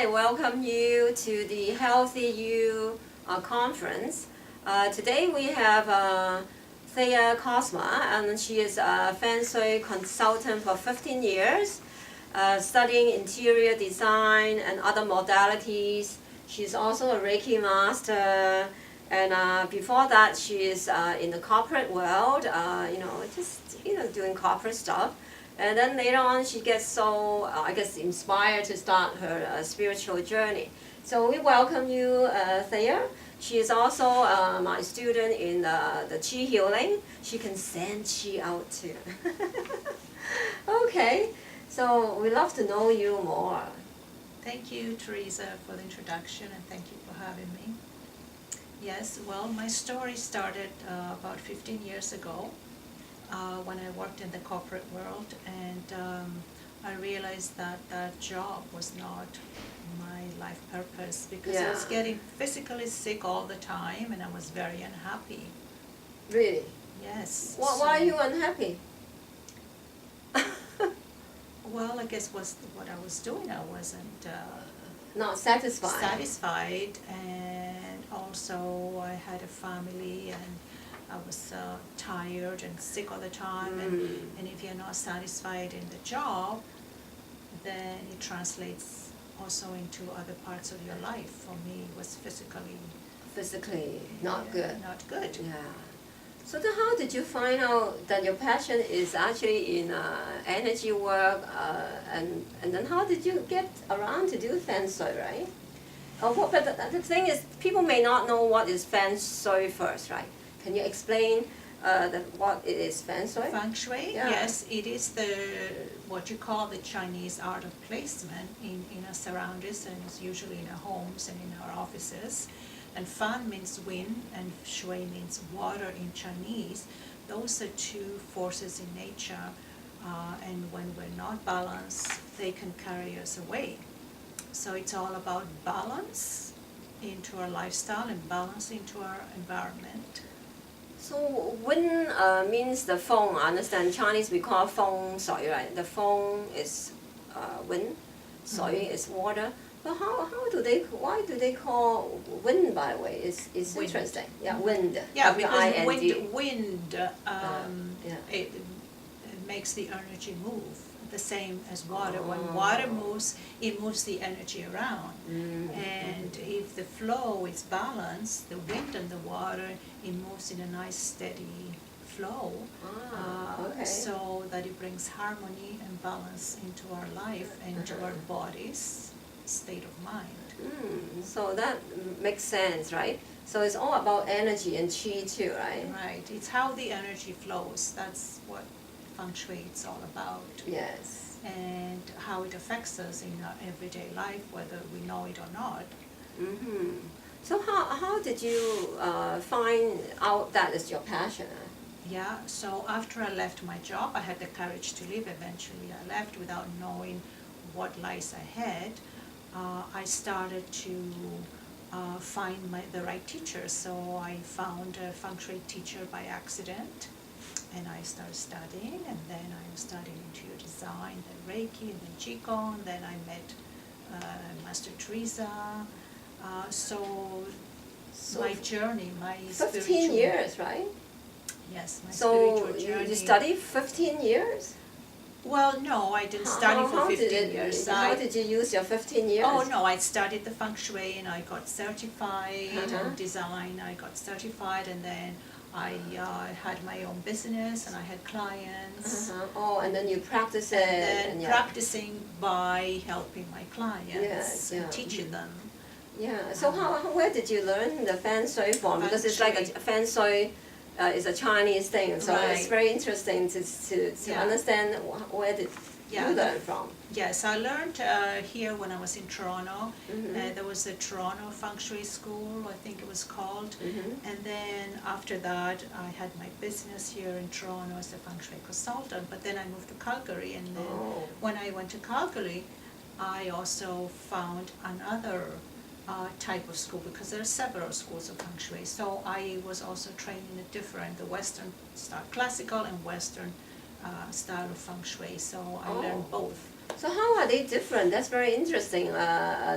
I welcome you to the Healthy You conference. Today we have Thea Cosma, and she is a Feng Shui consultant for 15 years, studying interior design and other modalities. She's also a Reiki master, and before that she is in the corporate world, doing corporate stuff. And then later on, she gets so, inspired to start her spiritual journey. So we welcome you, Thea. She is also my student in the Qi healing. She can send Qi out too. Okay, so we love to know you more. Thank you, Teresa, for the introduction, and thank you for having me. Yes, well, my story started about 15 years ago. When I worked in the corporate world, and I realized that that job was not my life purpose because I was getting physically sick all the time and I was very unhappy. Really? Yes. Why are you unhappy? Well, I guess was what I was doing. I wasn't not satisfied. Satisfied, and also I had a family and I was tired and sick all the time, and if you're not satisfied in the job, then it translates also into other parts of your life. For me, it was physically not good. Not good. Yeah. So then how did you find out that your passion is actually in energy work, and then how did you get around to do Feng Shui, right? But the thing is, people may not know what is Feng Shui first, right? Can you explain what it is, Feng Shui? Feng Shui, yes, it is what you call the Chinese art of placement in our surroundings, and it's usually in our homes and in our offices. And Fan means wind, and Shui means water in Chinese. Those are two forces in nature, and when we're not balanced, they can carry us away. So it's all about balance into our lifestyle and balance into our environment. So wind means the feng. I understand Chinese we call feng shui, right? The feng is wind, shui is water. But why do they call wind, by the way? It's interesting. Yeah, wind. Yeah, W-I-N-D. because wind it makes the energy move. The same as water. When water moves, it moves the energy around. And if the flow is balanced, the wind and the water, it moves in a nice steady flow, so that it brings harmony and balance into our life and into our body's state of mind. So that makes sense, right? So it's all about energy and Qi too, right? Right. It's how the energy flows. That's what Feng Shui is all about. Yes. And how it affects us in our everyday life, whether we know it or not. So how did you find out that is your passion? Yeah, so after I left my job, I had the courage to leave eventually. I left without knowing what lies ahead. I started to find the right teacher. So I found a Feng Shui teacher by accident. And I started studying, and then I studied interior design, then Reiki, and then Qi Gong, then I met Master Teresa. So my journey, my 15 years, right? Yes, my spiritual journey. So you studied 15 years? Well, no, I didn't study for 15 years. How did you use your 15 years? Oh, no, I studied the Feng Shui, and I got certified, and design, I got certified, and then I had my own business and I had clients. Oh, and then you practice it. And then practicing by helping my clients and teaching them. Yeah. So where did you learn the Feng Shui from? Because it's like a Feng Shui is a Chinese thing, so it's very interesting to understand where did you learn from. Yes, I learned here when I was in Toronto. There was a Toronto Feng Shui school, I think it was called. And then after that, I had my business here in Toronto as a Feng Shui consultant. But then I moved to Calgary, and then when I went to Calgary, I also found another type of school, because there are several schools of Feng Shui. So I was also trained in the Western style, classical and Western style of Feng Shui. So I learned both. So how are they different? That's very interesting.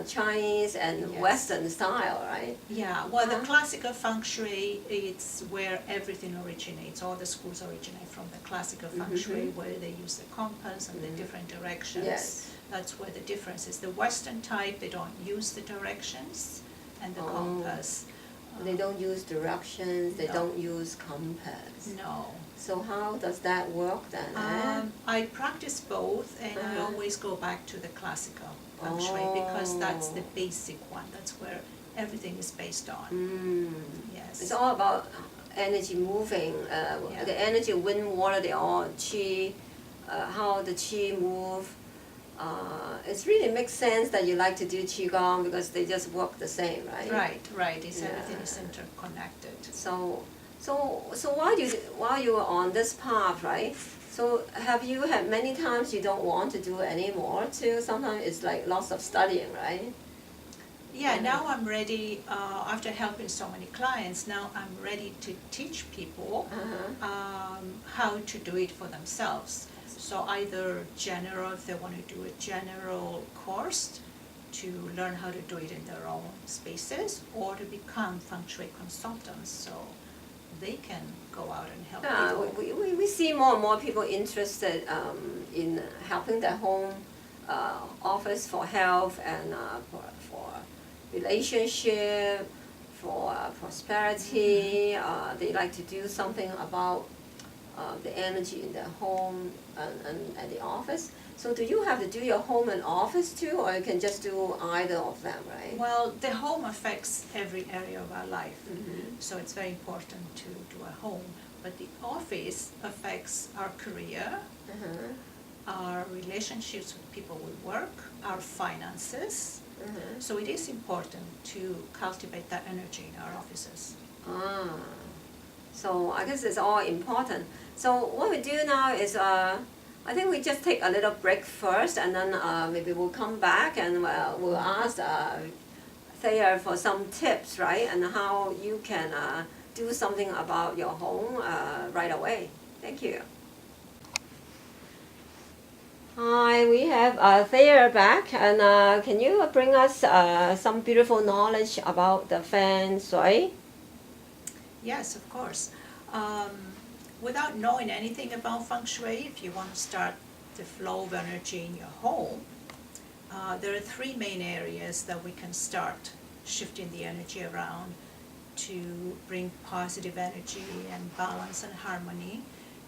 Chinese and Yes. Western style, right? Yeah, well, the Uh-huh. classical feng shui, it's where everything originates. All the schools originate from the classical feng shui, where they use the compass and the different directions. Yes. That's where the difference is. The Western type, they don't use the directions and the Oh. compass. They don't use directions, they No. don't use compass. No. So how does that work then? I practice both, and I Uh-huh. always go back to the classical feng shui because that's the basic one. That's where everything is based on. Yes. It's all about energy moving, Yeah. the energy, wind, water, they all qi, how the qi move. It really makes sense that you like to do qi gong because they just work the same, right? Right, right. It's everything is Yeah. interconnected. So while you were on this path, right? So have you had many times you don't want to do it anymore too? Sometimes it's like lots of studying, right? Yeah, now I'm ready, after helping so many clients, now I'm ready to teach people how to do it for themselves. So either general, if they want to do a general course to learn how to do it in their own spaces, or to become feng shui consultants, so they can go out and help Yeah, people. we see more and more people interested in helping their home office for health and for relationship, for prosperity. They like to do something about the energy in their home and the office. So do you have to do your home and office too, or you can just do either of them, right? Well, the home affects every area of our life, Mhm. so it's very important to do a home. But the office affects our career, our relationships with people we work, our finances. So it is important to cultivate that energy in our offices. So I guess it's all important. So what we do now is I think we just take a little break first, and then maybe we'll come back and we'll ask Thea for some tips, right, and how you can do something about your home right away. Thank you. Hi, we have Thea back, and can you bring us some beautiful knowledge about the feng shui? Yes, of course. Without knowing anything about feng shui, if you want to start the flow of energy in your home, there are three main areas that we can start shifting the energy around to bring positive energy and balance and harmony,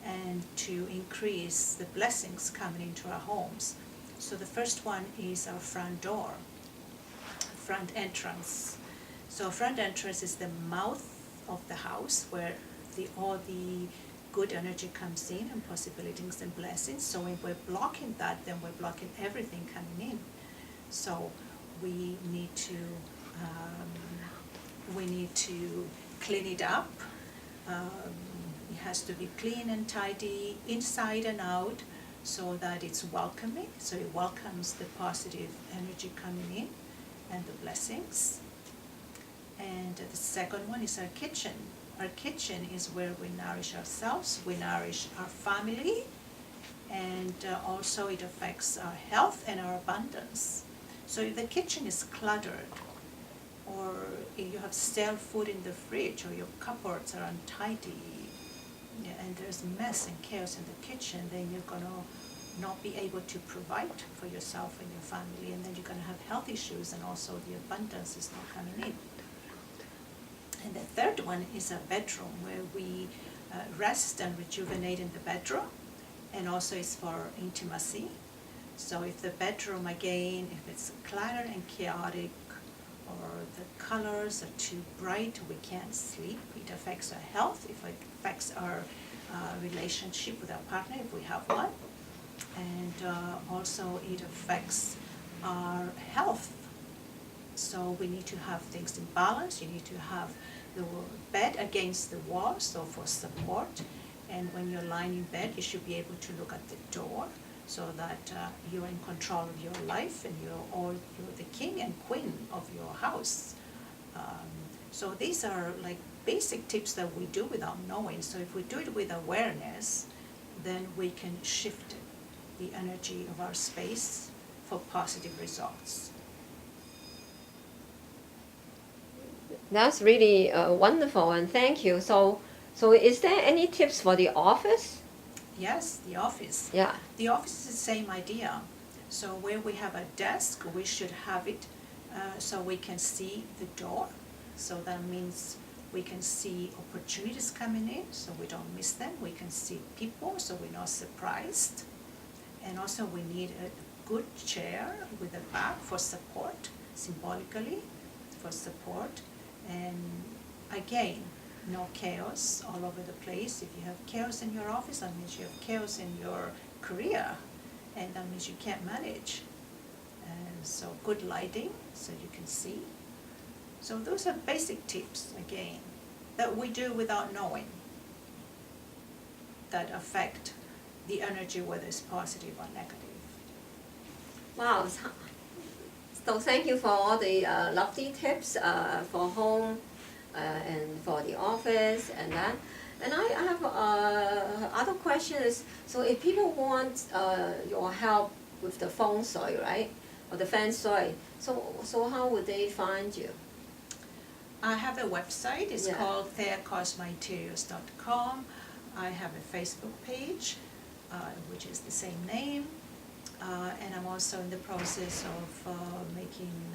and to increase the blessings coming into our homes. So the first one is our front door, front entrance. So front entrance is the mouth of the house where all the good energy comes in and possibilities and blessings. So when we're blocking that, then we're blocking everything coming in. So we need to clean it up. It has to be clean and tidy inside and out, so that it's welcoming, so it welcomes the positive energy coming in and the blessings. And the second one is our kitchen. Our kitchen is where we nourish ourselves, we nourish our family, and also it affects our health and our abundance. So if the kitchen is cluttered, or if you have stale food in the fridge, or your cupboards are untidy, and there's mess and chaos in the kitchen, then you're going to not be able to provide for yourself and your family, and then you're going to have health issues, and also the abundance is not coming in. And the third one is a bedroom, where we rest and rejuvenate in the bedroom, and also it's for intimacy. So if the bedroom, again, if it's cluttered and chaotic, or the colors are too bright, we can't sleep, it affects our health, it affects our relationship with our partner if we have one, and also it affects our health. So we need to have things in balance. You need to have the bed against the wall, so for support. And when you're lying in bed, you should be able to look at the door, so that you're in control of your life, and you're the king and queen of your house. So these are like basic tips that we do without knowing. So if we do it with awareness, then we can shift the energy of our space for positive results. That's really wonderful, and thank you. So is there any tips for the office? Yes, the office. Yeah. The office is the same idea. So where we have a desk, we should have it so we can see the door. So that means we can see opportunities coming in, so we don't miss them. We can see people, so we're not surprised. And also we need a good chair with a back for support, symbolically for support. And again, no chaos all over the place. If you have chaos in your office, that means you have chaos in your career, and that means you can't manage. And so good lighting, so you can see. So those are basic tips, again, that we do without knowing, that affect the energy, whether it's positive or negative. Wow. So thank you for all the lovely tips for home and for the office and that. And I have other questions. So if people want your help with the feng shui, right, or the feng shui, so how would they find you? I have a website, it's Yeah. called theacosmainteriors.com. I have a Facebook page, which is the same name. And I'm also in the process of making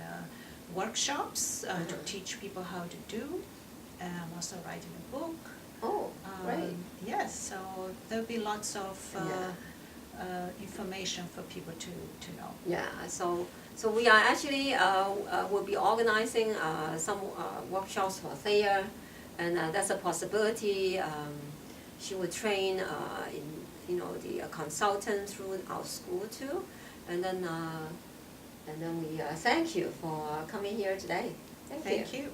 workshops to teach people how to do. And I'm also writing a book. Oh, great. Yes, so there'll be lots of Yeah. information for people to know. Yeah, so we are actually will be organizing some workshops for Thea, and that's a possibility. She will train in the consultant through our school too, and then we thank you for coming here today. Thank you. Thank you.